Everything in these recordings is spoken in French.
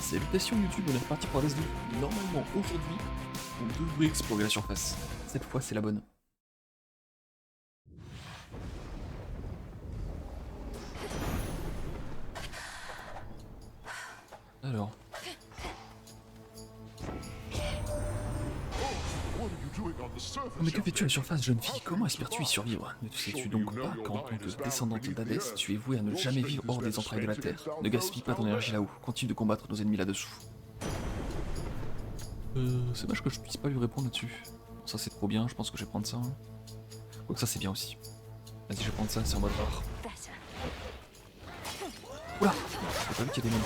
Salutations YouTube, on est reparti pour la 2. Normalement aujourd'hui, on devrait explorer la surface. Cette fois c'est la bonne. Alors. Mais que fais-tu à la surface, jeune fille? Comment espères-tu y survivre? Ne sais-tu donc pas qu'en tant que descendante d'Hadès, tu es vouée à ne jamais vivre hors des entrailles de la Terre? Ne gaspille pas ton énergie là-haut, continue de combattre nos ennemis là-dessous. C'est dommage que je puisse pas lui répondre là-dessus. Ça c'est trop bien, je pense que je vais prendre ça. Hein. Donc ça c'est bien aussi. Vas-y, je vais prendre ça, c'est en mode rare. Oula! J'ai pas vu qu'il y a des mines.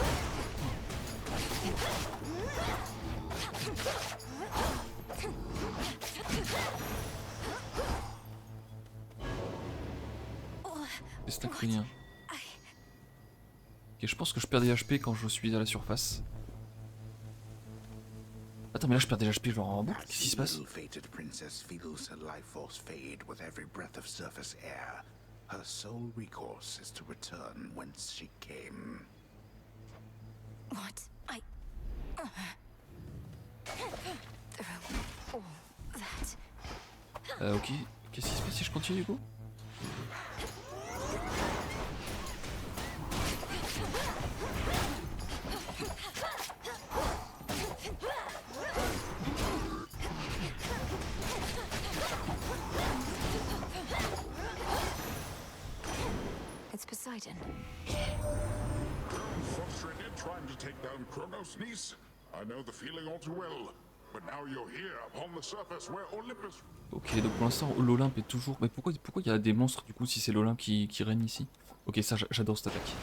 C'est un crânien. Ok, je pense que je perds des HP quand je suis à la surface. Attends, mais là je perds des HP genre en boucle, qu'est-ce qui se passe? Ok, qu'est-ce qui se passe si je continue du coup? It's Poseidon. Frustrated trying to take down Kronos, niece? I know the feeling all too well. But now you're here upon the surface where Olympus. Ok, donc pour l'instant l'Olympe est toujours. Mais pourquoi il y a des monstres du coup si c'est l'Olympe qui règne ici? Ok, ça j'adore cette attaque.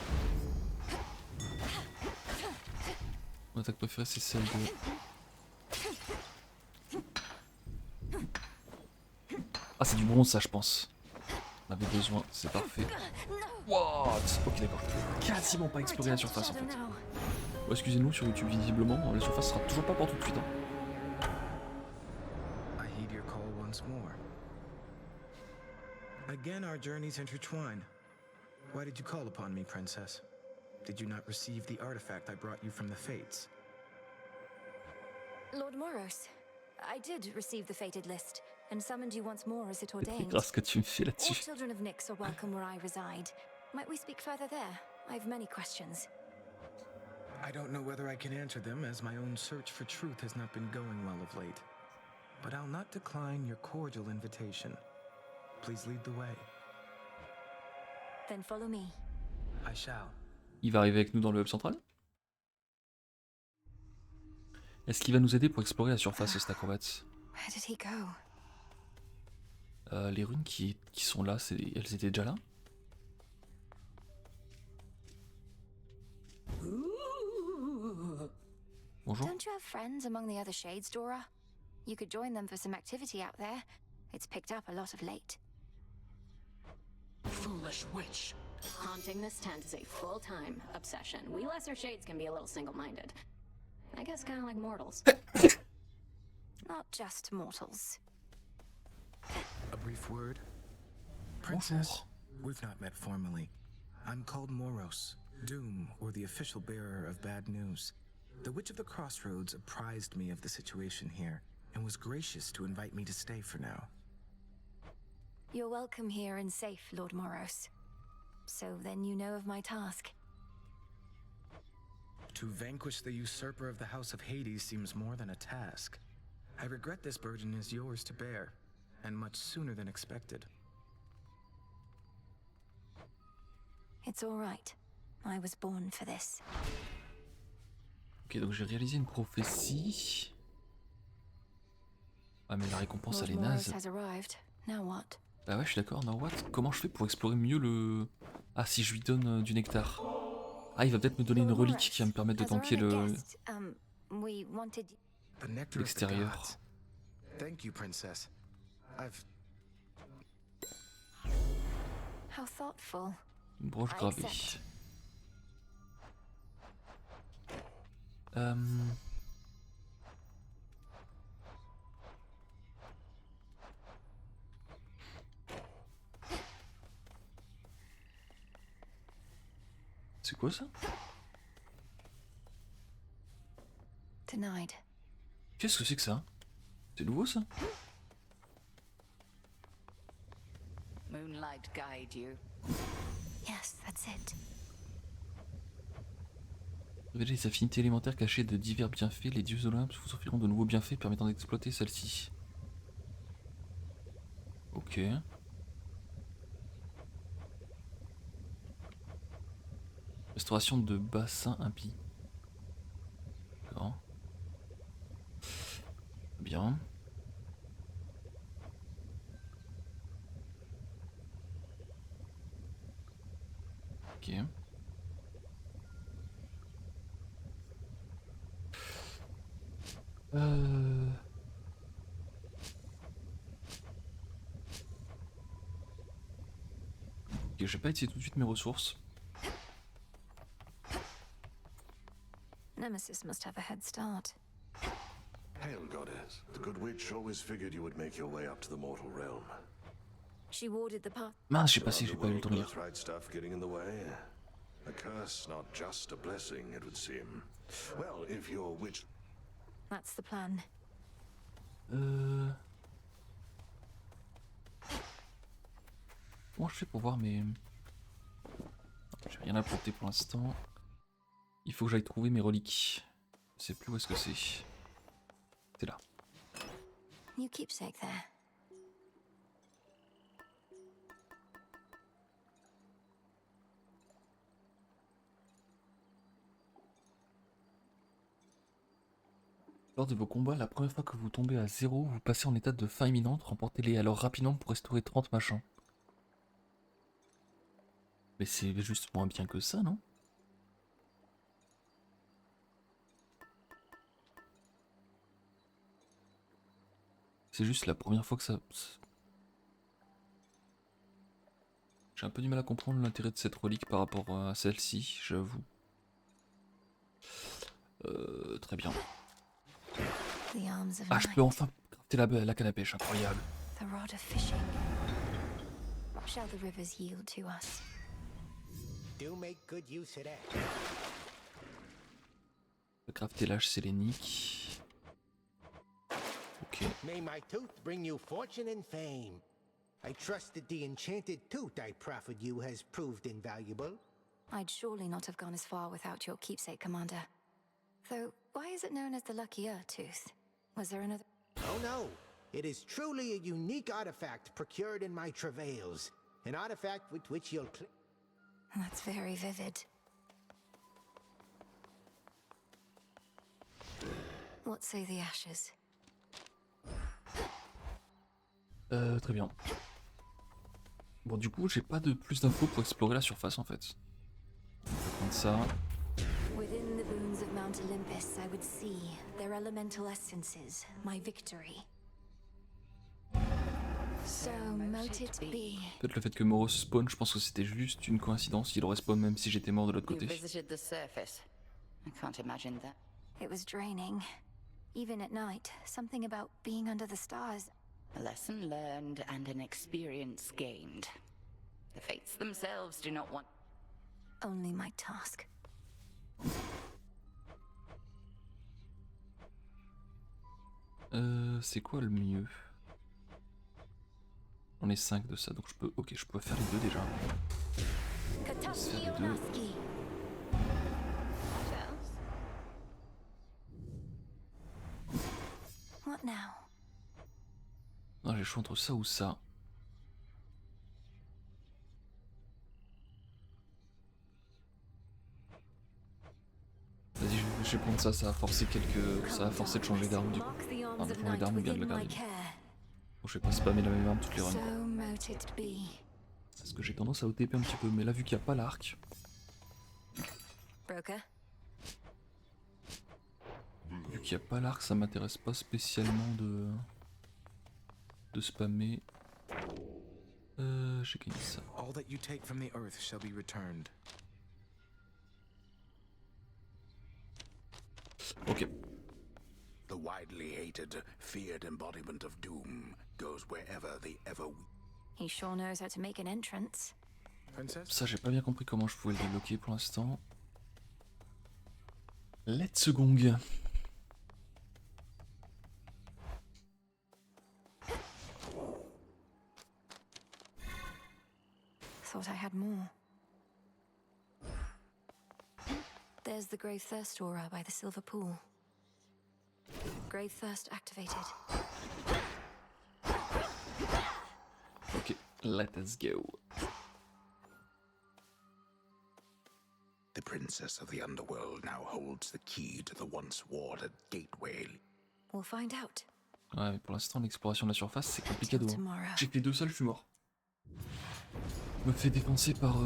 Mon attaque préférée c'est celle de. Ah, c'est du bronze ça, je pense. On avait besoin, c'est parfait. What? Ok, d'accord. Quasiment pas exploré la surface en fait. Oh, excusez-nous sur YouTube, visiblement, la surface sera toujours pas pour tout de suite. Hein. Again, our journeys intertwine. Why did you call upon me, Princess? Did you not receive the artifact I brought you from the Fates? Lord Moros, I did receive the fated list, and summoned you once more as it ordained. Grâce ce que tu me fais All là-dessus. children of Nyx are welcome where I reside. Might we speak further there? I have many questions. I don't know whether I can answer them, as my own search for truth has not been going well of late. But I'll not decline your cordial invitation. Please lead the way. Then follow me. I shall. Il va arriver avec nous dans le hub central? Est-ce qu'il va nous aider pour explorer la surface, cet acrobate? Where did he go? Les runes qui sont là, elles étaient déjà là? Bonjour. Don't you have friends among the other shades, Dora? You could join them for some activity out there. It's picked up a lot of late. Foolish witch. Haunting this tent is a full-time obsession. We lesser shades can be a little single-minded. I guess kind of like mortals. Not just mortals. A brief word? Princess, we've not met formally. I'm called Moros, Doom, or the official bearer of bad news. The Witch of the Crossroads apprised me of the situation here, and was gracious to invite me to stay for now. You're welcome here and safe, Lord Moros. So then you know of my task. To vanquish the usurper of the House of Hades seems more than a task. I regret this burden is yours to bear, and much sooner than expected. It's all right. I was born for this. Ok, donc j'ai réalisé une prophétie. Ah mais la récompense elle est Lord Moros naze. has arrived. Now what? Bah ouais, je suis d'accord, now what? Comment je fais pour explorer mieux le... Ah, si je lui donne du nectar. Ah, il va peut-être me donner une Lord relique Moros, qui va me permettre de as our tanker honored le... guest, we wanted. The nectar of the l'extérieur. gods. Thank you, Princess. I've... How thoughtful. Une broche I gravée. accept. C'est quoi ça? Denied. Qu'est-ce que c'est que ça? C'est nouveau ça? Moonlight guide you. Yes, that's it. Révélez les affinités élémentaires cachées de divers bienfaits. Les dieux Olympe vous offriront de nouveaux bienfaits permettant d'exploiter celle-ci. Ok. Restauration de bassin impie. D'accord. Bien. Ok. Ok, je vais pas utiliser tout de suite mes ressources. Nemesis must have a head start. Hail, goddess. The good witch always figured you would make your way up to the mortal realm. She warded the path. Mince, j'ai passé, j'ai pas eu le temps de lire. Birthright stuff getting in the way. A curse, not just a blessing, it would seem. Well, if your witch... That's the plan. Comment je fais pour voir mes... J'ai rien à planter pour l'instant. Il faut que j'aille trouver mes reliques. Je sais plus où est-ce que c'est. C'est là. New keepsake there. Lors de vos combats, la première fois que vous tombez à 0, vous passez en état de fin imminente, remportez-les alors rapidement pour restaurer 30 machins. Mais c'est juste moins bien que ça, non? C'est juste la première fois que ça... J'ai un peu du mal à comprendre l'intérêt de cette relique par rapport à celle-ci, j'avoue. Très bien. The arms of Ah, je peux enfin crafter la canne à pêche, incroyable. the rod of fishing. What shall the rivers yield to us? Do make good use of that. Le craftelage sélénique. Ok. May my tooth bring you fortune and fame. I trust that the enchanted tooth I proffered you has proved invaluable. I'd surely not have gone as far without your keepsake, Commander. Though, why is it known as the Lucky Tooth? Was there another? Oh no, it is truly a unique artifact procured in my travails. An artifact with which you'll That's very vivid. What say the ashes? Très bien. Bon, du coup, j'ai pas de plus d'infos pour explorer la surface en fait. On va prendre ça. Within the boons of Mount Olympus, I would see their elemental essences, my victory. So mote it be. Peut-être le fait que Moros spawn, je pense que c'était juste une coïncidence. Il aurait spawn même si j'étais mort de l'autre You côté. visited the surface. I can't imagine that. It was draining. Even at night, something about being under the stars. A lesson learned and an experience gained. The fates themselves do not want... Only my task. C'est quoi le mieux? On est 5 de ça, donc je peux... Ok, je peux faire les deux déjà. Katashi C'est les deux. Onaski. What now? Non, j'ai le choix entre ça ou ça. Vas-y, je vais prendre ça, ça va forcer quelques... Ça va forcer de changer d'arme du coup. Mark the arms Enfin, de of changer night d'arme ou bien de la within my garder. care. Bon, je vais pas spammer la même arme toutes les runs. So mote it be. Parce que j'ai tendance à OTP un petit peu, mais là vu qu'il n'y a pas l'arc... Broker? Vu qu'il n'y a pas l'arc, ça m'intéresse pas spécialement de spammer. J'ai gagné ça. All that you take from the earth shall be returned. Ok. The widely hated, feared embodiment of doom goes wherever the ever weak. He sure knows how to make an entrance. Princess? Ça, j'ai pas bien compris comment je pouvais le débloquer pour l'instant. Let's gong. There's the Grave Thirst aura by the Silver Pool. Grave Thirst activated. Ok, let us go. The princess of the underworld now holds the key to the once warded gateway. We'll find out. Ouais, mais pour l'instant, l'exploration de la surface, c'est compliqué. Till tomorrow. J'ai que les 2 salles, je suis mort. Me fait dépenser par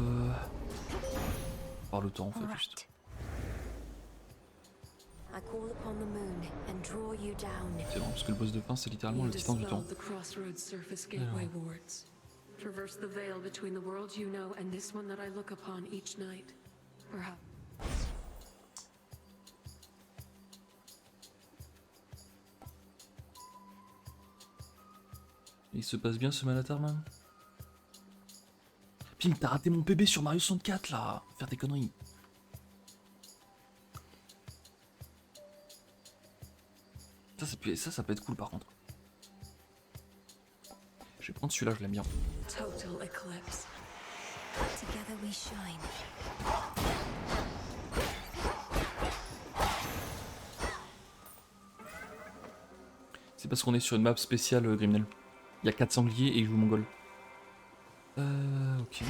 le temps en fait, juste. I call upon the moon and draw you down. C'est bon, parce que le boss de fin, c'est littéralement le titan du temps. The Crossroads surface gateway wards. Traverse the veil between the world you know and this one that I look upon each night. Perhaps. Il se passe bien ce Malatar, man. Pim, t'as raté mon PB sur Mario 64 là. Faire des conneries. Ça peut être cool par contre. Je vais prendre celui-là, je l'aime bien. Total eclipse. Together we shine. C'est parce qu'on est sur une map spéciale Grimnel. Il y a 4 sangliers et il joue mongol. Ok.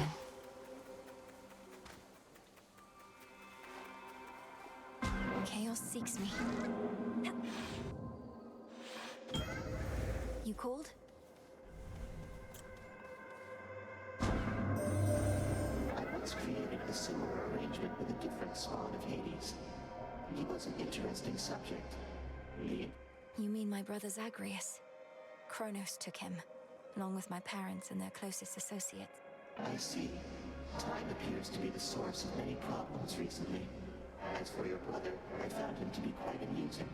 Chaos seeks me. You called? I once created a similar arrangement with a different spawn of Hades. He was an interesting subject. You mean my brother Zagreus? Kronos took him, along with my parents and their closest associates. I see. Time appears to be the source of many problems recently. As for your brother, I found him to be quite amusing.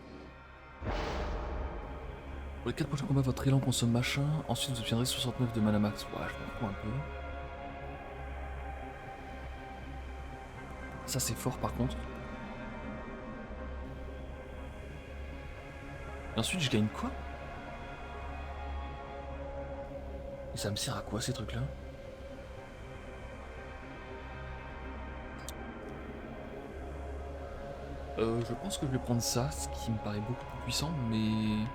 Pour les 4 prochains combats, votre élan consomme machin. Ensuite, vous obtiendrez 69 de mana max. Ouais, je m'en fous un peu. Ça, c'est fort par contre. Et ensuite, je gagne quoi? Et ça me sert à quoi ces trucs-là? Je pense que je vais prendre ça, ce qui me paraît beaucoup plus puissant, mais...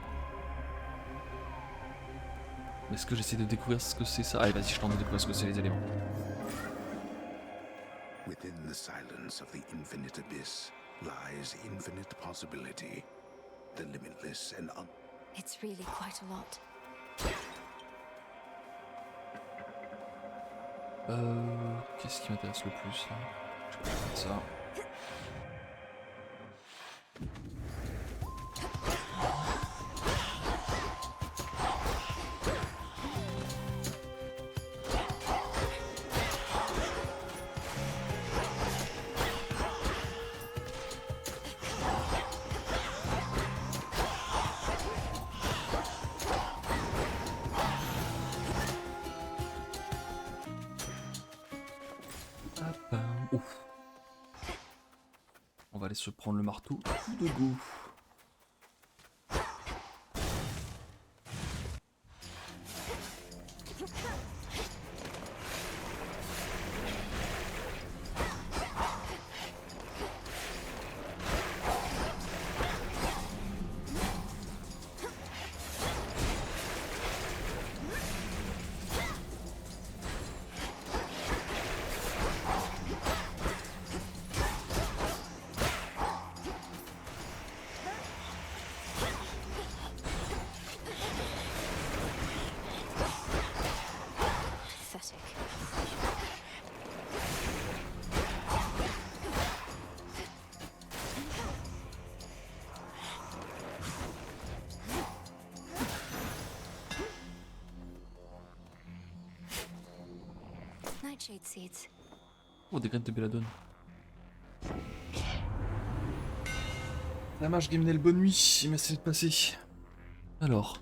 Est-ce que j'essaie de découvrir ce que c'est ça? Allez, vas-y, je tente de découvrir ce que c'est les éléments. Within the silence of the infinite abyss lies infinite possibility. The limitless and It's really quite a lot. Qu'est-ce qui m'intéresse le plus là? Je vais faire ça. Ouf. On va aller se prendre le marteau tout de go. Nightshade seeds. Oh, des graines de belladone. La marche Grimnel, bonne nuit, merci de passer. Alors.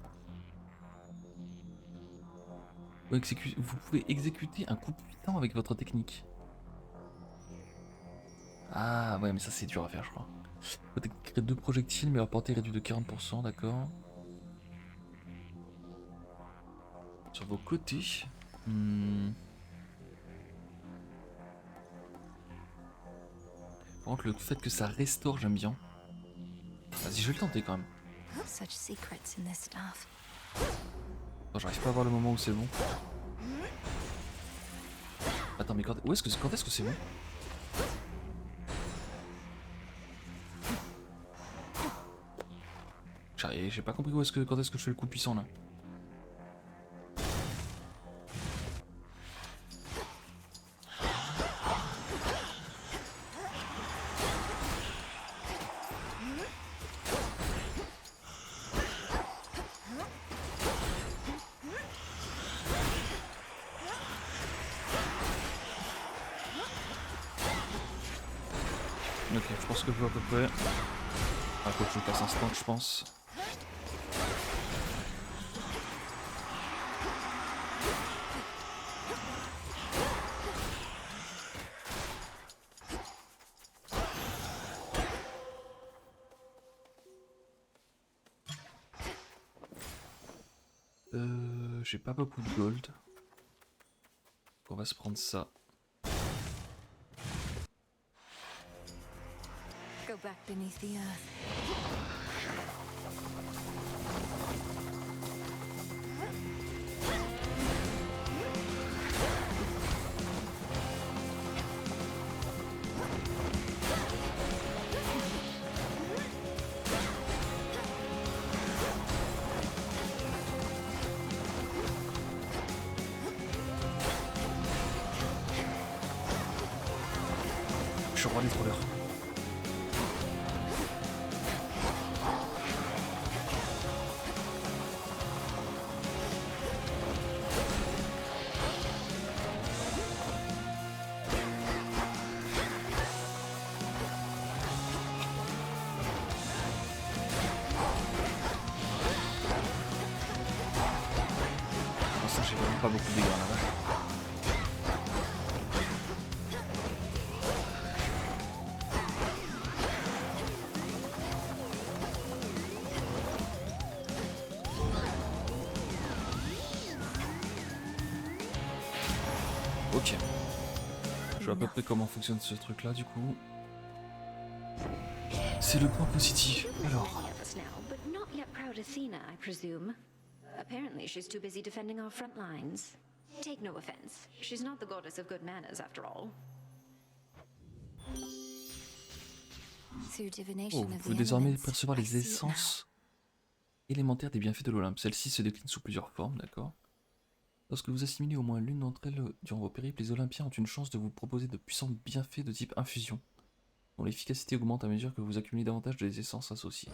Vous pouvez exécuter un coup puissant avec votre technique. Ah ouais, mais ça c'est dur à faire, je crois. Vous pouvez créer 2 projectiles, mais leur portée est réduite de 40%, d'accord. Sur vos côtés. Par contre, le fait que ça restaure, j'aime bien. Vas-y, je vais le tenter quand même. Such secrets in this stuff. Attends, j'arrive pas à voir le moment où c'est bon. Attends, mais quand est-ce que c'est bon? J'ai pas compris quand est-ce que je fais le coup puissant là. Ok, je pense que je vois à peu près. Ah, faut que je passe instant, je pense. J'ai pas beaucoup de gold. On va se prendre ça. Go back beneath the earth. Je suis roi des trollers. Pour l'instant, j'ai vraiment pas beaucoup de dégâts là-bas. Ok. Je vois à peu près comment fonctionne ce truc là du coup. C'est le point positif. Alors. Many of us now, but not yet proud Athena, I presume. Apparently, she's too busy defending our front lines. Take no offense. She's not the goddess of good manners, after all. Through Oh, divination vous of the pouvez désormais elements, percevoir I les see it now. essences élémentaires des bienfaits de l'Olympe. Celles-ci se déclinent sous plusieurs formes, d'accord? Lorsque vous assimilez au moins l'une d'entre elles durant vos périples, les Olympiens ont une chance de vous proposer de puissants bienfaits de type infusion, dont l'efficacité augmente à mesure que vous accumulez davantage de essences associées.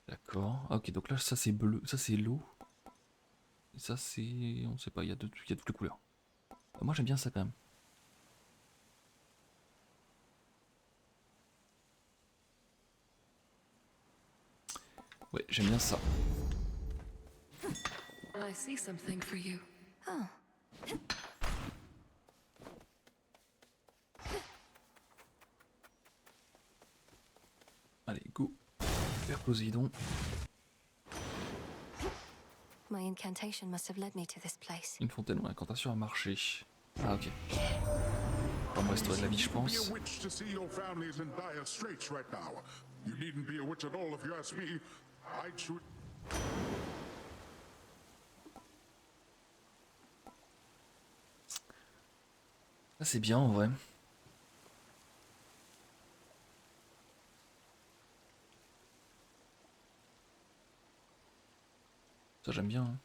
D'accord. Ah, ok, donc là, ça c'est bleu, ça c'est l'eau. Et ça c'est... on sait pas, il y a toutes les couleurs. Moi j'aime bien ça quand même. Ouais, j'aime bien ça. I see something for you. Oh. Allez, go. Vers Poséidon. My incantation must have led me to this place. Une fontaine ou incantation à marcher. Ah, ok. On va me restaurer de la vie, je Be pense. a witch to see your family's in dire straits right now. You needn't be a witch at all if you ask me. I'd shoot. Ça c'est bien en vrai. Ça j'aime bien. Hein.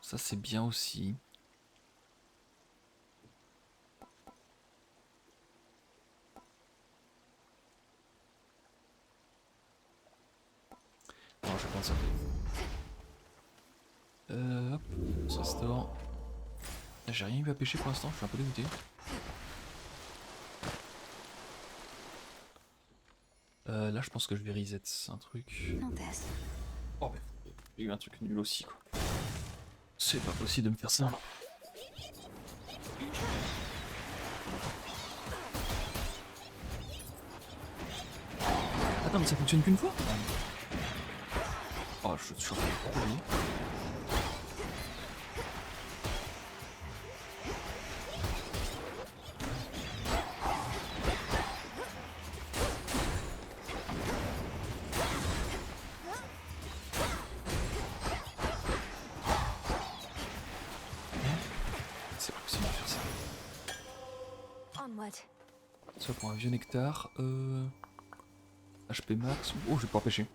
Ça c'est bien aussi. Non, je vais prendre ça. Hop, ça store. J'ai rien eu à pêcher pour l'instant, je suis un peu dégoûté. Là je pense que je vais reset un truc. Not this. Oh ben, j'ai eu un truc nul aussi quoi. C'est pas possible de me faire ça. Attends mais ça fonctionne qu'une fois? Oh je suis en train de courir. What? Ça pour un vieux nectar. HP max. Oh, je vais pouvoir pêcher.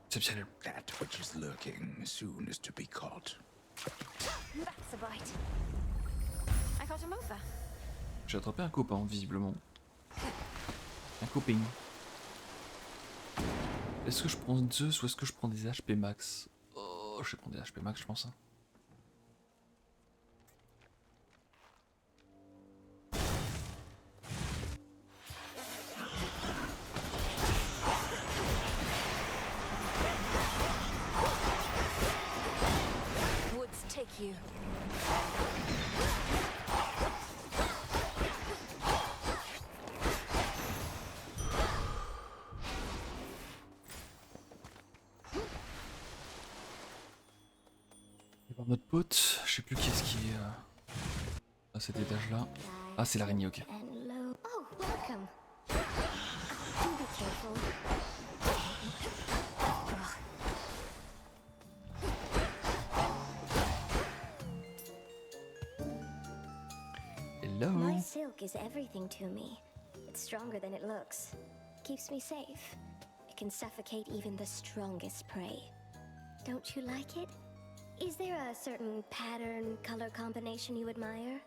Exceptionnel. That which is lurking soon is to be caught. That's a bite. I got him over. J'ai attrapé un copain, visiblement. Un coping. Est-ce que je prends Zeus ou est-ce que je prends des HP max? Oh, je vais prendre des HP max, je pense. Hein. Woods take you. Notre pote, je sais plus qui est-ce qui est à cet étage-là. Ah, c'est l'araignée, ok. Oh, welcome. Do be careful. Hello. My silk is everything to me. It's stronger than it looks. Keeps me safe. It can suffocate even the strongest prey. Don't you like it? Is there a certain pattern, color combination you admire?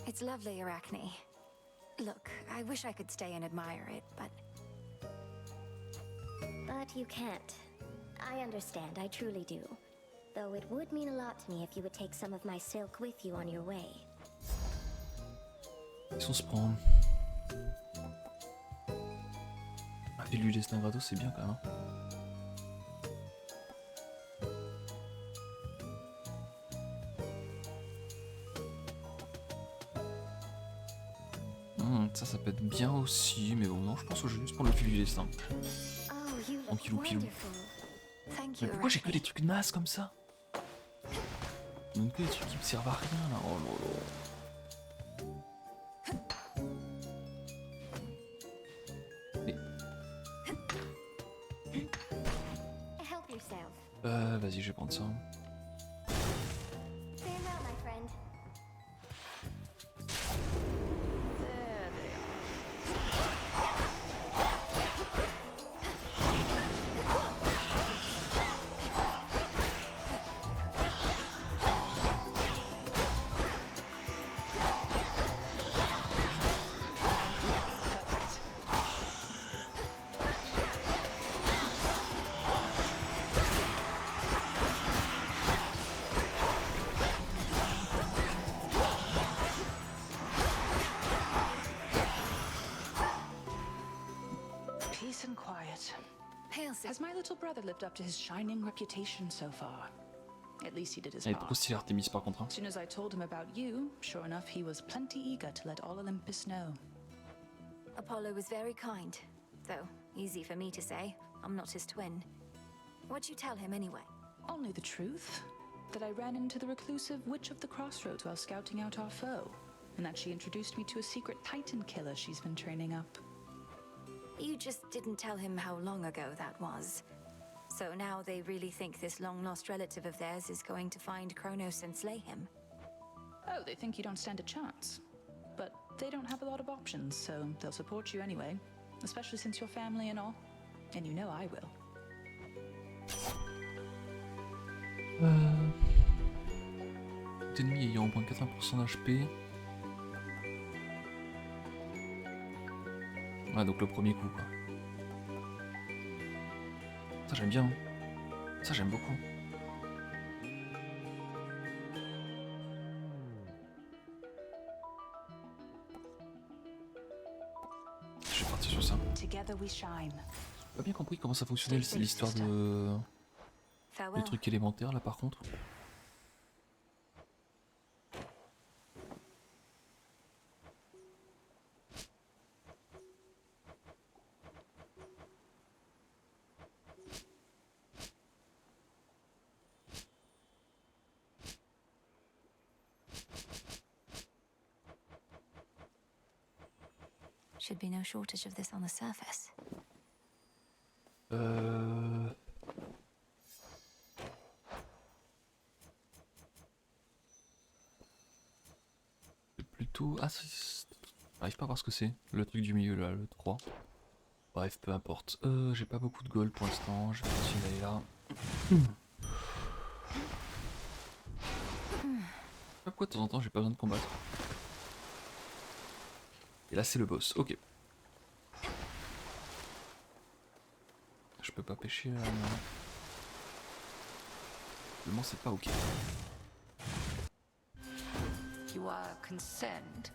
It's lovely, Arachne. Look, I wish I could stay and admire it, but... But you can't. I understand, I truly do. Though it would mean a lot to me if you would take some of my silk with you on your way. Si on se prend... Ah, puis lui destin gratos, c'est bien quand même. Hein. Ça peut être bien aussi, mais bon, non, je pense que je vais juste prendre le fil du destin. Tranquillou pilou. Mais pourquoi j'ai que des trucs nazes comme ça? Donc que des trucs qui me servent à rien là, oh là là. Mais... vas-y, je vais prendre ça. Has my little brother lived up to his shining reputation so far? At least he did his Elle est part. trop stylée Artemis par contre. Hein. As soon as I told him about you, sure enough, he was plenty eager to let all Olympus know. Apollo was very kind, though easy for me to say. I'm not his twin. What'd you tell him anyway? Only the truth. That I ran into the reclusive Witch of the Crossroads while scouting out our foe, and that she introduced me to a secret Titan killer she's been training up. You just didn't tell him how long ago that was. So now they really think this long-lost relative of theirs is going to find Kronos and slay him. Oh, they think you don't stand a chance. But they don't have a lot of options, so they'll support you anyway. Especially since you're family and all. And you know I will. Ennemi ayant au moins 80% d'HP. Ouais, donc le premier coup quoi. Ça j'aime bien. Ça j'aime beaucoup. Je vais partir sur ça. J'ai pas bien compris comment ça fonctionnait l'histoire de... Le truc élémentaire là par contre. Should be no shortage of this on the surface. tout. Ah, j'arrive pas à voir ce que c'est. Le truc du milieu là, le 3. Bref, peu importe. J'ai pas beaucoup de gold pour l'instant. Je vais continuer d'aller là. Pourquoi de temps en temps j'ai pas besoin de combattre. Et là c'est le boss, ok. Je peux pas pêcher là, non. Seulement c'est pas ok. You are concerned?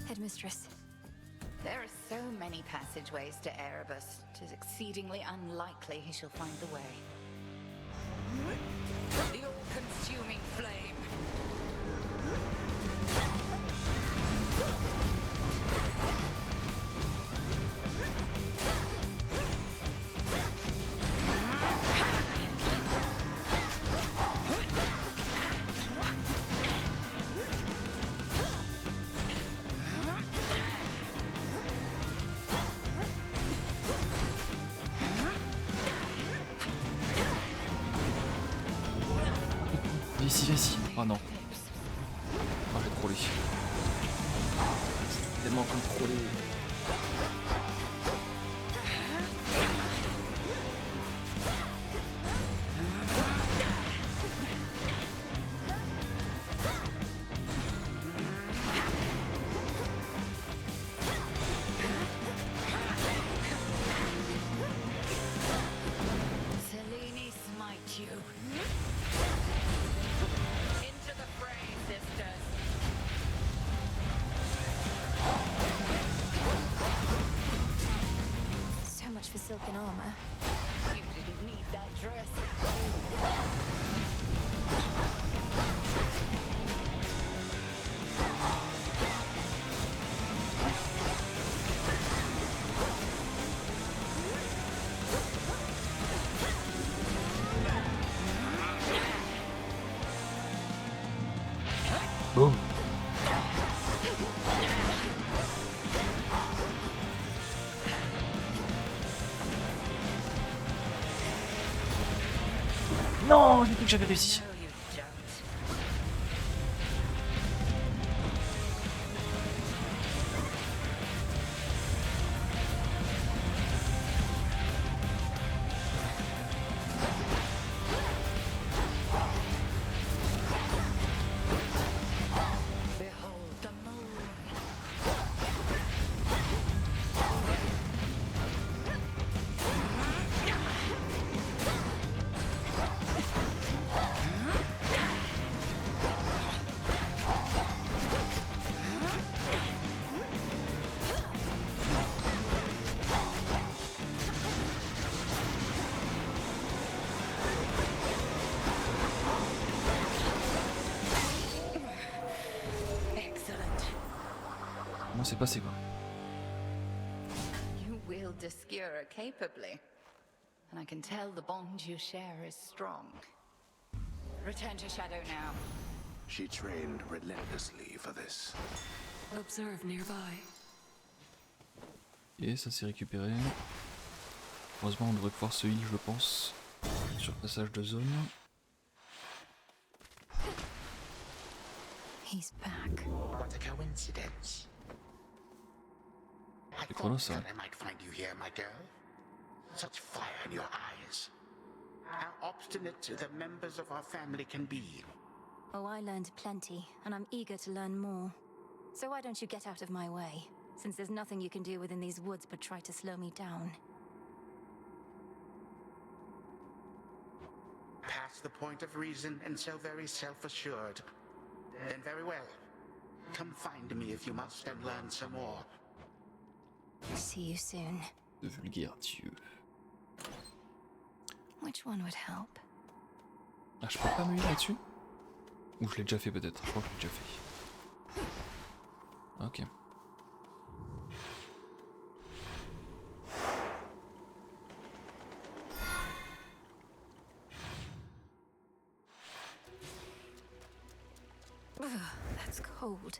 Headmistress. There are so many passageways to Erebus. It is exceedingly unlikely he shall find the way. The all-consuming flame. Viens ici, viens ici. Oh non. Oh, j'ai trollé. C'est tellement contrôlé. Selene smite you. Into the fray, sisters. So much for silken armor. You didn't need that dress. Boum. Non, j'ai cru que j'avais réussi. No, you don't. Behold the moon. Excellent. Comment c'est passé quoi? You wield Discura capably, and I can tell the bond you share is strong. Return to Shadow now. She trained relentlessly for this. Observe nearby. Et ça s'est récupéré. Heureusement on devrait pouvoir se heal je pense. Sur passage de zone. He's back. What a coincidence. I C'est Chronos, thought ça. that I might find you here, my girl. Such fire in your eyes. How obstinate the members of our family can be. Oh, I learned plenty, and I'm eager to learn more. So why don't you get out of my way? Since there's nothing you can do within these woods but try to slow me down. Past the point of reason and so very self-assured. Then very well. Come find me if you must and learn some more. See you soon. De vulgaire dieu. Which one would help? Ah je peux pas me heal là-dessus? Ou je l'ai déjà fait peut-être, je crois que je l'ai déjà fait. Ok. Ugh, that's cold.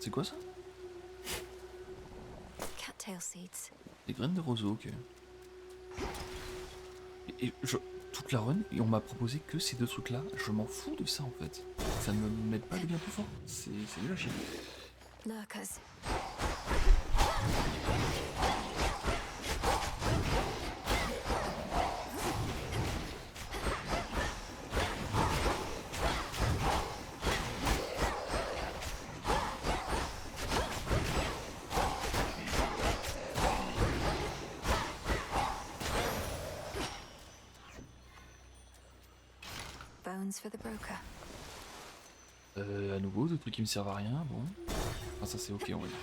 C'est quoi ça? Cattail seeds. Des graines de roseau, ok. Toute la run, et on m'a proposé que ces deux trucs là, je m'en fous de ça en fait. Ça ne m'aide pas de bien plus fort. C'est nul à chier. Lurkers. Bones for the broker. À nouveau, des trucs qui me servent à rien, bon. Enfin, ça c'est ok, on va dire.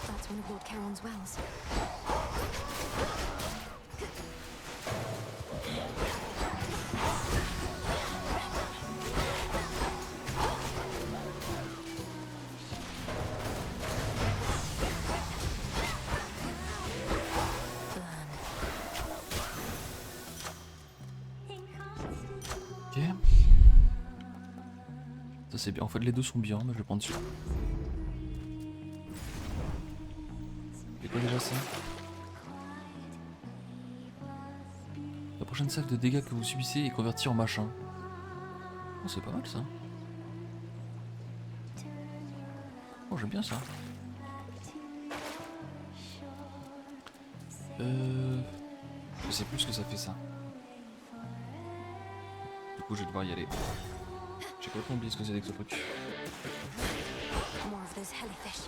That's one of Lord Charon's wells. Ok. Ça c'est bien. En fait, les deux sont bien, mais je vais prendre celui-là. C'est quoi déjà ça? La prochaine salve de dégâts que vous subissez est convertie en machin. Oh, c'est pas mal ça. Oh, j'aime bien ça. Je sais plus ce que ça fait ça. Du coup, je vais devoir y aller. J'ai complètement oublié ce que c'est que ce truc. More of those jellyfish.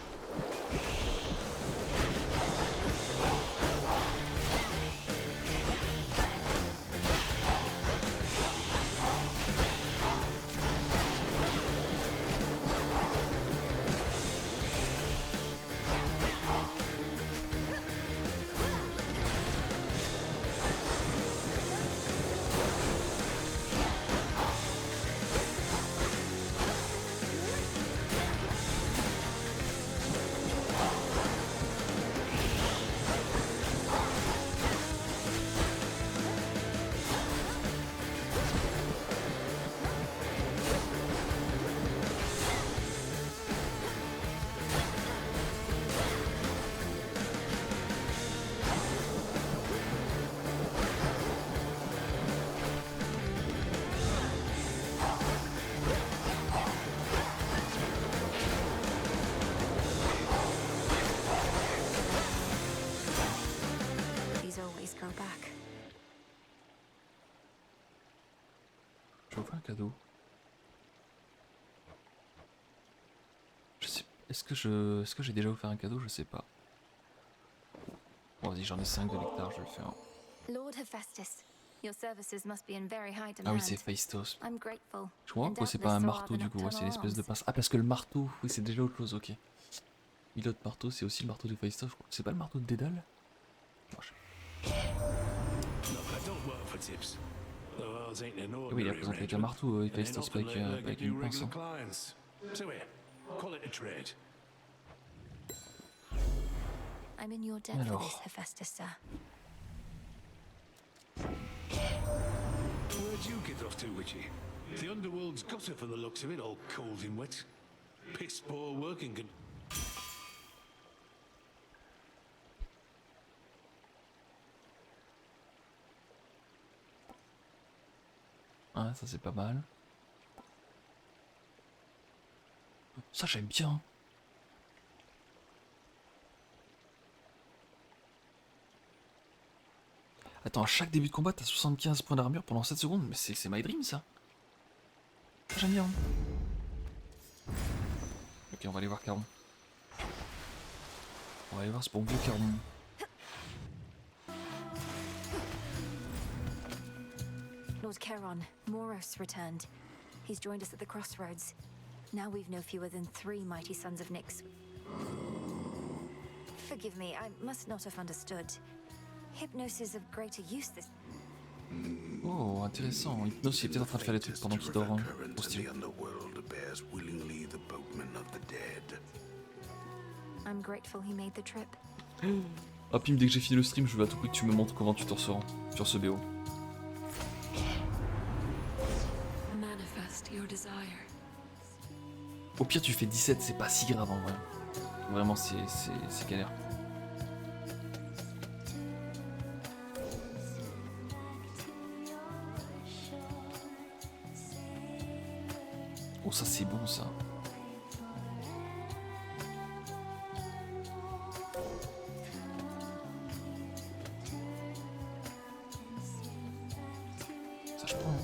Cadeau. Je sais. Est-ce que j'ai déjà offert un cadeau? Je sais pas. Bon, vas-y, j'en ai 5 de l'hectare, je vais le faire. Lord Hephaestus, your services must be in very high demand. Ah oui, c'est Phaistos. I'm grateful. Je comprends pourquoi c'est pas un marteau du coup, c'est une espèce de pince. Ah, parce que le marteau, oui, c'est déjà autre chose, ok. Oui, l'autre marteau, c'est aussi le marteau de Phaistos, je crois. C'est pas le marteau de Dédale? Oui, il a présenté avec un marteau, Phaistos, pas avec une pince. I'm in your debt for this, Hephaestus, sir. Where'd you get off to, Witchy? The underworld's got her from the looks of it, all cold and wet. Piss poor working can. Ah, ça c'est pas mal. Ça j'aime bien. Attends, à chaque début de combat, t'as 75 points d'armure pendant 7 secondes, mais c'est my dream ça. J'aime bien. Ok, on va aller voir Charon. On va aller voir ce bon vieux Charon. Lord Charon, Moros returned. He's joined us at the crossroads. Now we've no fewer than 3 mighty sons of Nyx. Forgive me, I must not have understood. Hypnosis of greater use this. Oh, intéressant. Hypnos, il est peut-être en train de faire des trucs pendant qu'il dort. Hein. Trop stylé. I'm grateful he made the trip. Ah, Pim, dès que j'ai fini le stream, je veux à tout prix que tu me montres comment tu t'en sors sur ce BO. desire. Au pire, tu fais 17, c'est pas si grave en vrai. Vraiment, c'est galère. Oh, ça c'est bon ça. Ça je prends.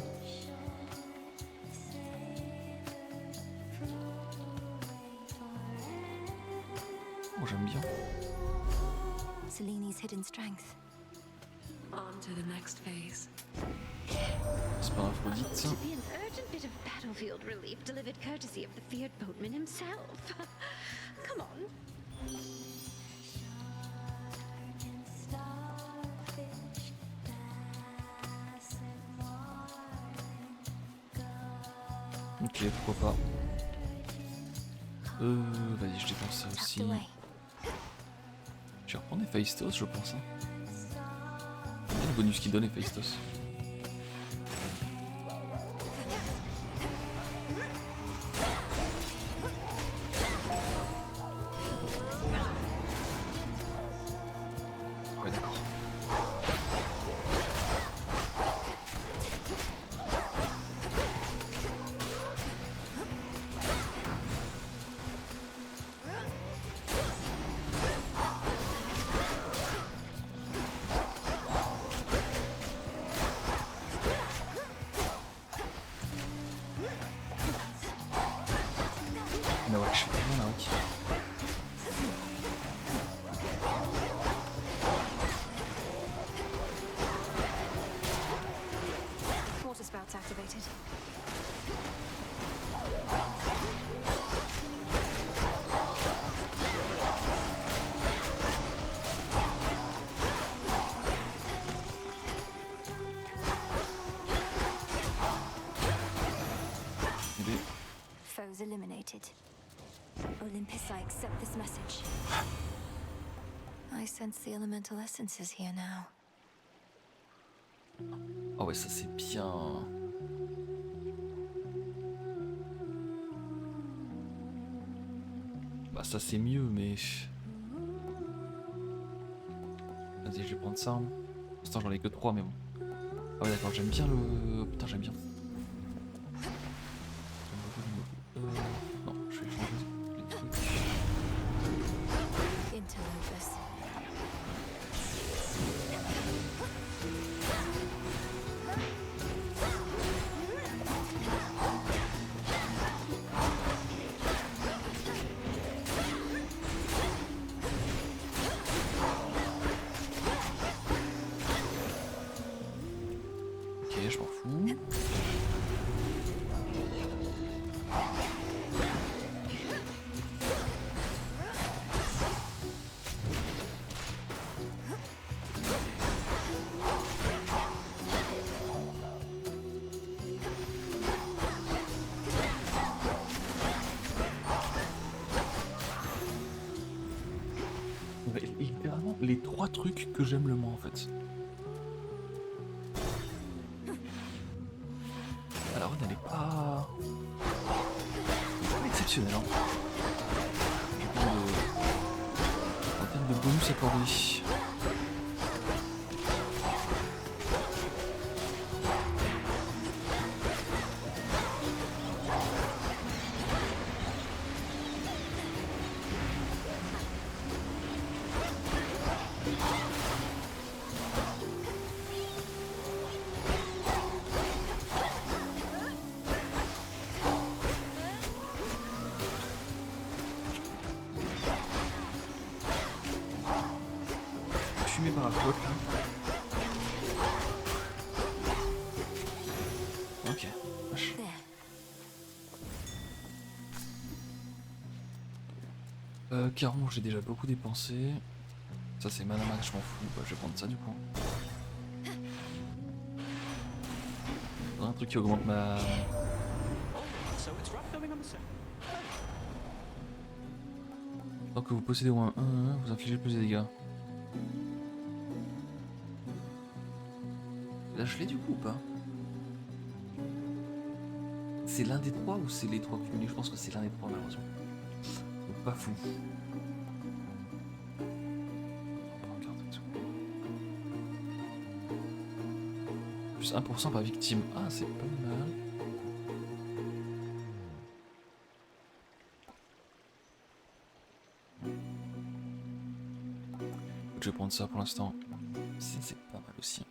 Oh, j'aime bien. Seleni's hidden strength. On to the next phase. C'est pas un Aphrodite. To be an urgent bit of battlefield relief delivered courtesy of the feared boatman himself. Come on. Ok, pourquoi pas. Vas-y, je dépense ça aussi. Je vais reprendre Héphaïstos, je pense. Hein. Il y a le bonus qui donne Héphaïstos. Ouais, d'accord. Nawak, je fais tellement Nawak. Water spouts activated. Foes eliminated. Olympus, I accept this message. I sense the elemental essences here now. Ah ouais, ça c'est bien. Bah ça c'est mieux, mais... Vas-y, je vais prendre ça. Pour l'instant j'en ai que 3, mais bon. Ah ouais d'accord, j'aime bien le... Putain, j'aime bien. Non, je vais changer les trucs. Interlopus. Ok, je m'en fous. Littéralement les 3 trucs que j'aime le moins en fait. Alors elle n'est pas exceptionnelle hein. En termes de bonus accordés. Fumé par la flotte là. Ok. Vache. Caron, j'ai déjà beaucoup dépensé. Ça c'est mana max, je m'en fous. Bah, je vais prendre ça du coup. Un truc qui augmente ma... Tant que vous possédez au moins 1, vous infligez plus de dégâts. Là je l'ai du coup ou pas? c'est l'un des trois ou c'est les trois cumulés? Je pense que c'est l'un des trois malheureusement. Donc pas fou. Plus 1% par victime. Ah, c'est pas mal. Je vais prendre ça pour l'instant. C'est pas mal aussi.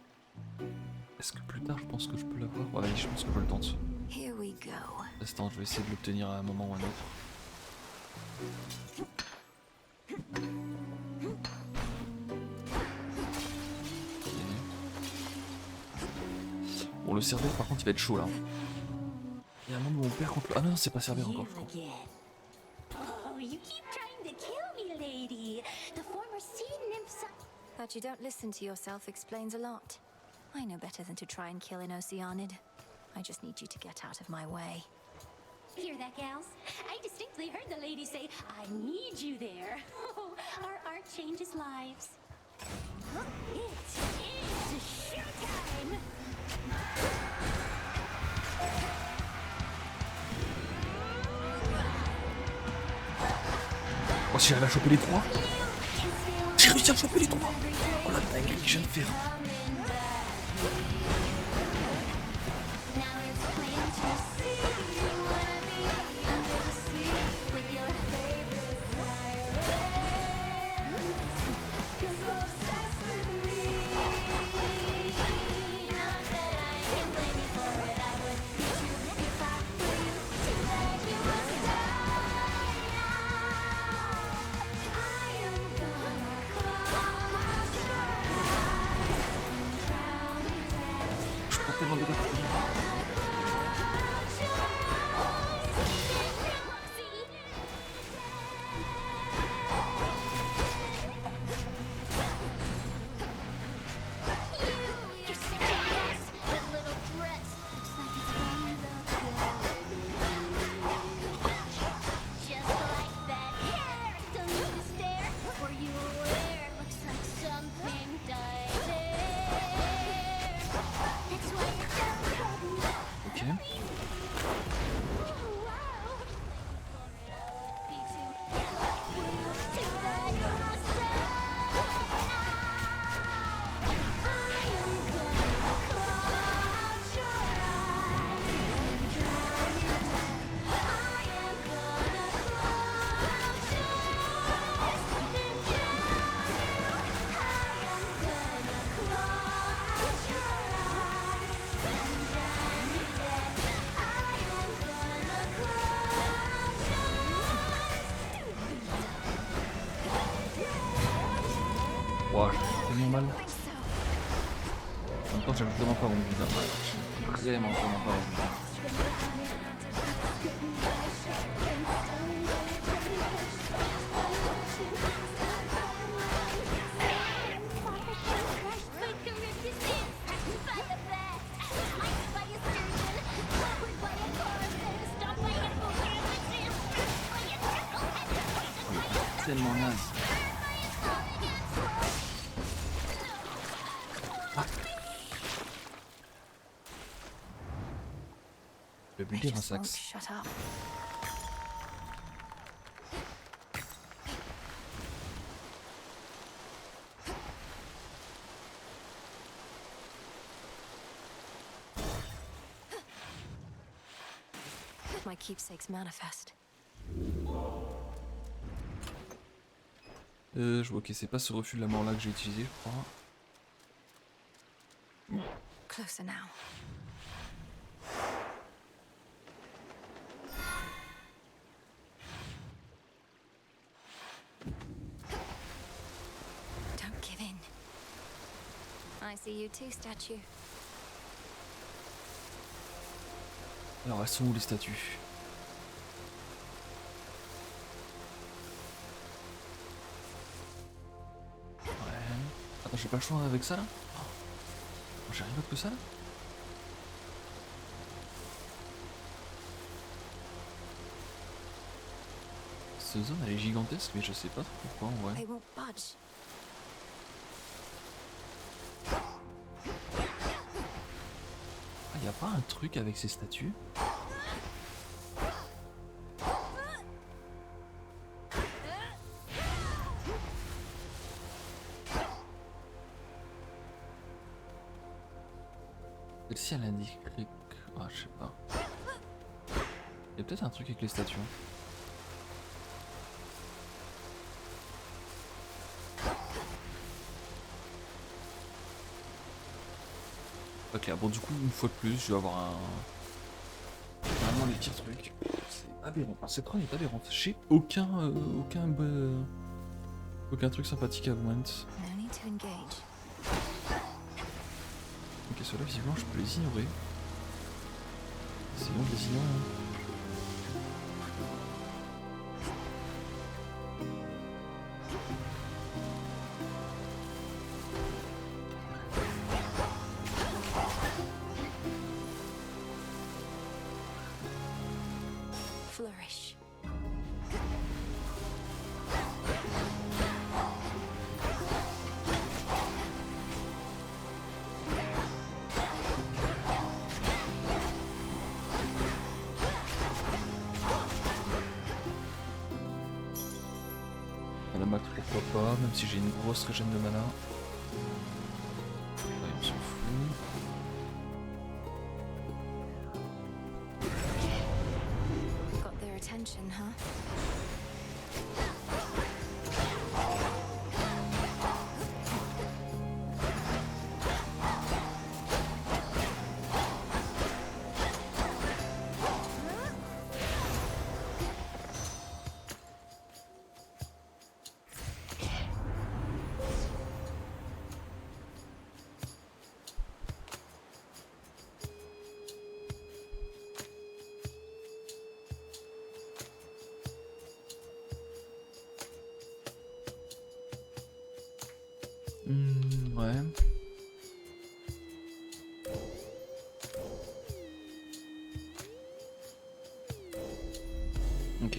Est-ce que plus tard je pense que je peux l'avoir? Ouais, je pense que je le tente. Here we go. L'instant, je vais essayer de l'obtenir à un moment ou à un autre. Bon, le Cerbère par contre il va être chaud là. Il y a un moment où on perd contre le... Ah non, c'est pas Cerbère encore, je crois. Oh, you keep trying to kill me, lady. The former sea nymph. That you don't listen to yourself explains a lot. I know better than to try and kill an Oceanid. I just need you to get out of my way. Hear that, gals? I distinctly heard the lady say, I need you there. Oh, our art changes lives. It is showtime! Oh, si j'arrive à choper les trois! J'ai réussi à choper les trois! Oh la dinguerie que je viens de faire! Wow, j'ai tellement mal. En même temps, j'aime vraiment pas mon but. Vraiment pas mon but. Tellement naze. Le buter un sax. Shut up. My keepsake's manifest. Je vois que c'est pas ce refus de la mort là que j'ai utilisé, je crois. Closer now. Don't give in. I see you too, statue. Alors elles sont où les statues? Attends, j'ai pas le choix avec ça là? Oh, j'ai rien d'autre que ça là? Cette zone elle est gigantesque mais je sais pas trop pourquoi en vrai. They won't budge. Ah, y a pas un truc avec ces statues? Si elle indiquerait que... Ah, je sais pas. Il y a peut-être un truc avec les statues. Pas clair. Bon, du coup, une fois de plus, je vais avoir un... Vraiment des petits trucs. C'est aberrant. Cette run est aberrante. J'ai aucun truc sympathique à Gwent. Ok, ceux-là, visiblement, je peux les ignorer. Sinon, les ignorer. Flourish. La max, pourquoi pas, même si j'ai une grosse régène de mana. Ouais, on s'en fout. Got their attention, huh? Ouais. Ok.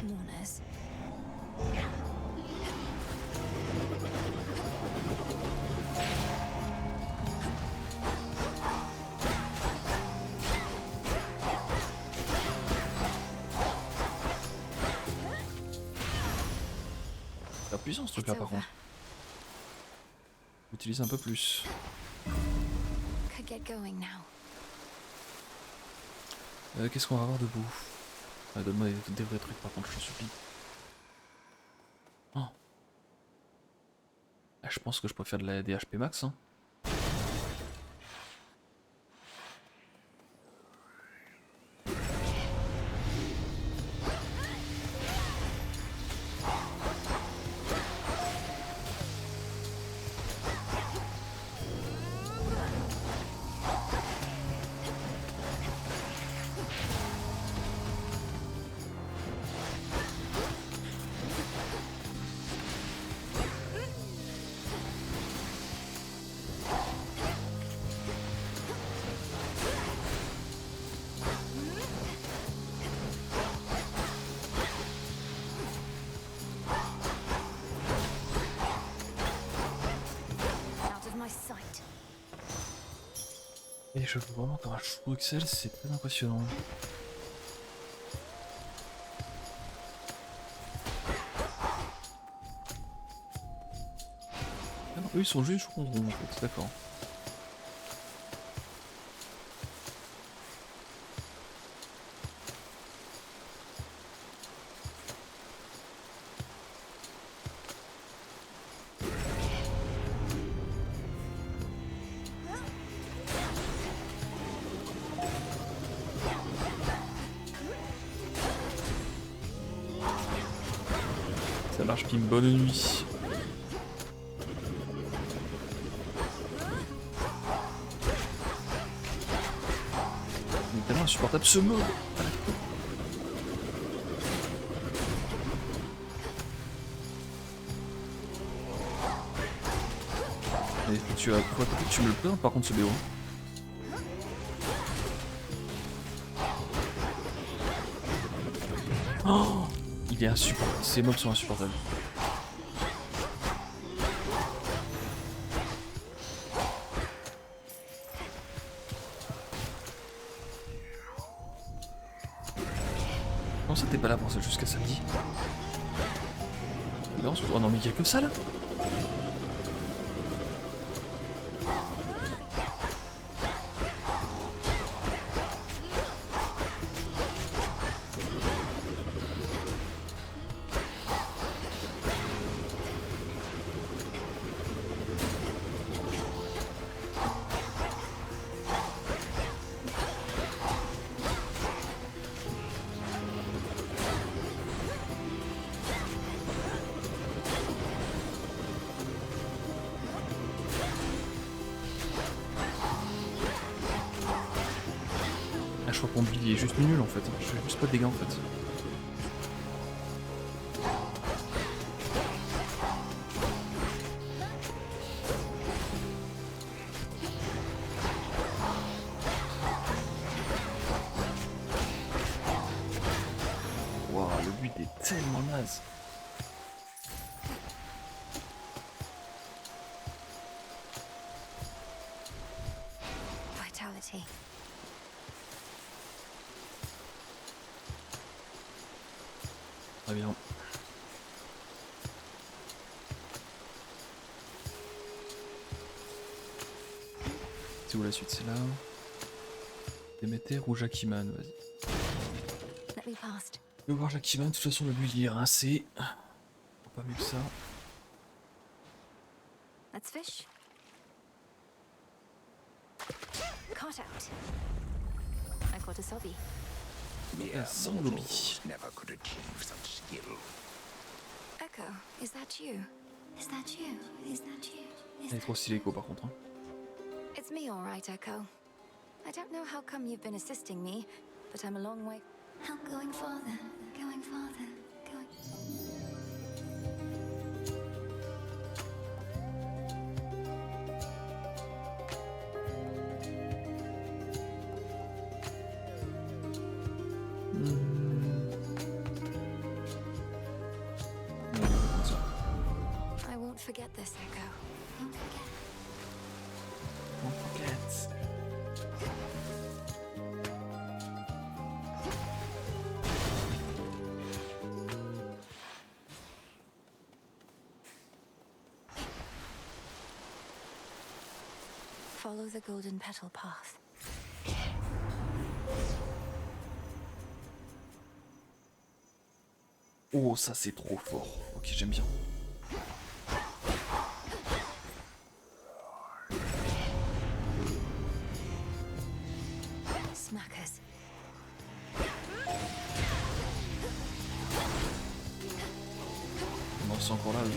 Mourners. La puissance ce truc là par contre. Utilise un peu plus. Could get going now. Qu'est-ce qu'on va avoir debout? Donne-moi des vrais trucs par contre, je te supplie. Oh. Ah, je pense que je peux faire de la DHP max. Hein. Et je vois vraiment comme un chou Excel, c'est très impressionnant. Ah non, eux ils sont juste rond en fait, d'accord. Ça marche, puis une bonne nuit. Il est tellement insupportable ce mode. Et tu as quoi peut-être que tu me le plains par contre ce BO. Oh, il est insupportable, ces mobs sont insupportables. Comment ça t'es pas là pour ça jusqu'à samedi? Non, oh non mais il y a que ça là. Je crois que mon build est juste nul en fait, je fais juste pas de dégâts en fait. Waouh, le build est tellement naze. Vitality. Très bien. C'est où la suite? C'est là. Déméter ou Jackie-Man, vas-y. Let me past. Je vais voir Jackie-Man, de toute façon le build il est rincé. Pas mieux que ça. Let's fish. Caught out. I caught a sobby. Mere Sans lobby. mortals never could achieve such skill. Echo, is that you? Is that you? Is that you? Elle est trop stylée Echo par contre. Hein. It's me, all right, Echo. I don't know how come you've been assisting me, but I'm a long way. How going farther? Going farther? Going. I won't forget this, Echo. Won't forget. Won't forget. Follow the golden petal path. Oh, ça c'est trop fort. Ok, j'aime bien. Smackers. Non, c'est encore là, oui.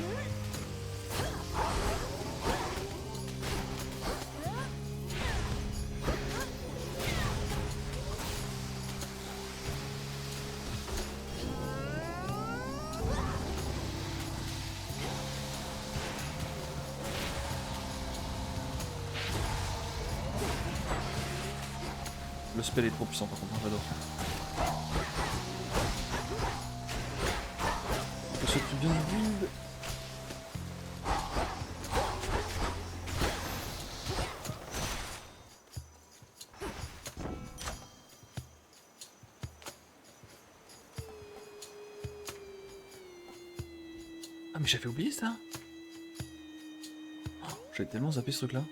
Le spell est trop puissant par contre, j'adore. Je souhaite bien le build. Ah mais j'avais oublié ça. Oh, j'avais tellement zappé ce truc là.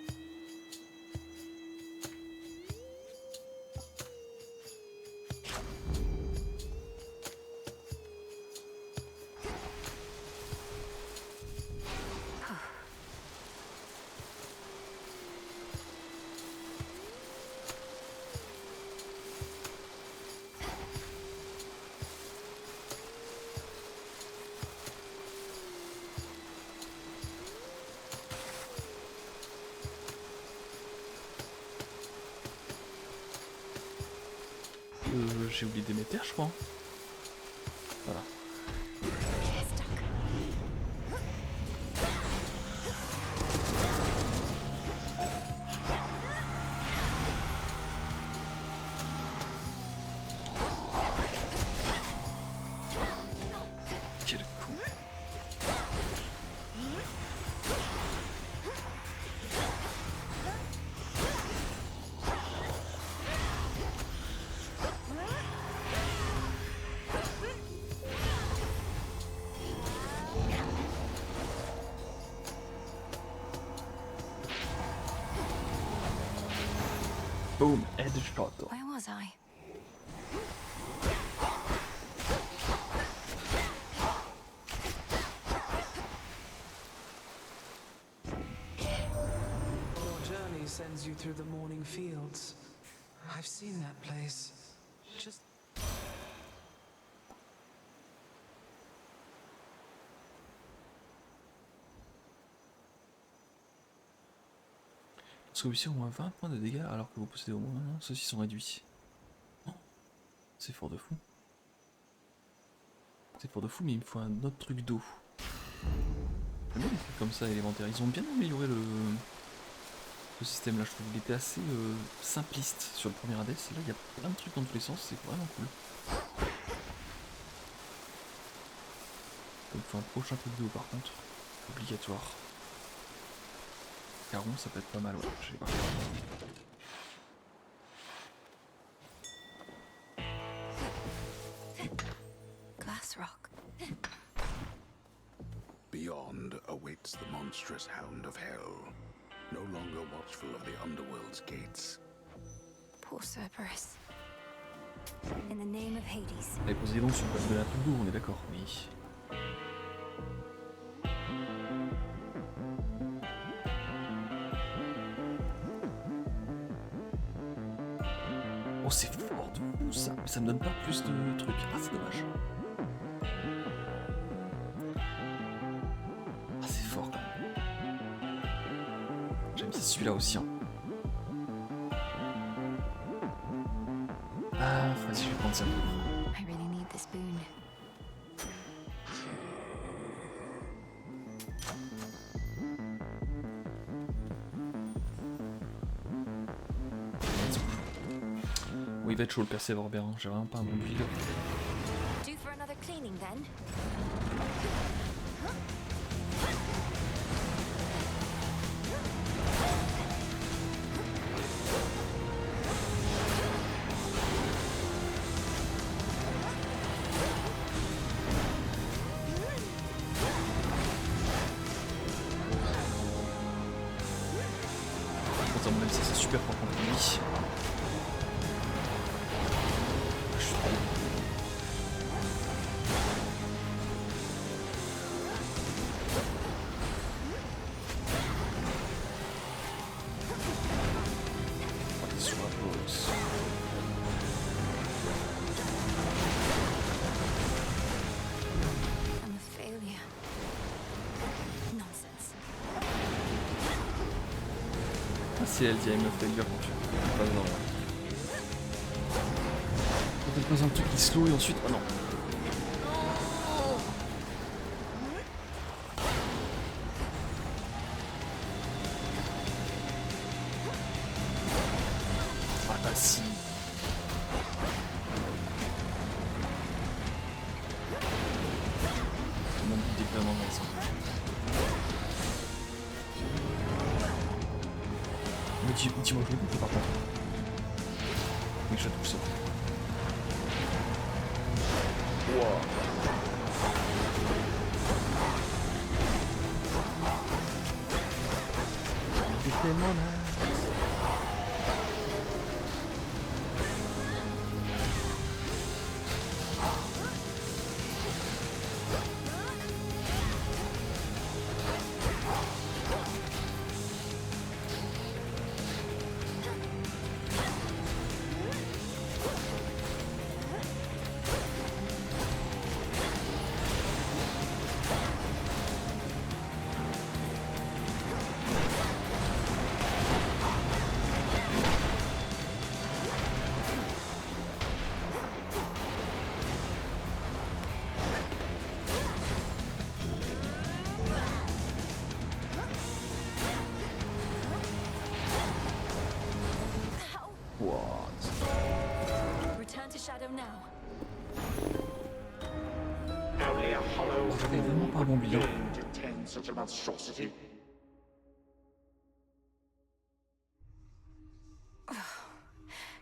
J'ai oublié Déméter, je crois. Voilà. Quel coup. Boom, headshot. Where was I? Your journey sends you through the morning fields. I've seen that place. Just Parce que vous réussissez au moins 20 points de dégâts alors que vous possédez au moins 1, ceux-ci sont réduits. Oh, c'est fort de fou. C'est fort de fou, mais il me faut un autre truc d'eau. J'aime bien les trucs comme ça élémentaires. Ils ont bien amélioré le système là, je trouve. Il était assez simpliste sur le premier Hades. Là, il y a plein de trucs dans tous les sens, c'est vraiment cool. Il me faut un prochain truc d'eau par contre. Obligatoire. Caron, ça peut être pas mal, ouais. Je sais pas. Glass rock. Beyond awaits the monstrous hound of hell, no longer watchful of the underworld's gates. Poor Cerberus. In the name of Hades. Les Poséidon sont pas de la truc d'eau, on est d'accord, oui. Oh, c'est fort de fou ça, mais ça me donne pas plus de trucs. Ah, c'est dommage. Ah, c'est fort quand même. J'aime bien celui-là aussi. Hein. Ah, vas-y, je vais prendre ça. I really need this boon. Oui, il va être chaud le persévore bien, j'ai vraiment pas un bon build. Do for another cleaning then. Attends, même si c'est super par contre lui. I'm a failure. Nonsense. Ah, si elle dit elle me fait dur quand tu pas dans peut-être pas un truc qui slow et ensuite. Oh non. Ah bah si. Mon but est vraiment dans ça. Mais dis-moi, je l'ai compris par contre. Mais je trouve ça. Wow. C'est tellement nice. Return to Shadow now. Only a hollow J'avais vraiment pas un bon bilan. to tend such a monstrosity.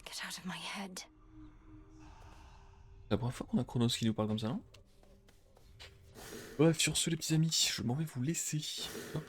Get out of my head. La première fois qu'on a Chronos qui nous parle comme ça, non? Bref, sur ce les petits amis, je m'en vais vous laisser. Hop.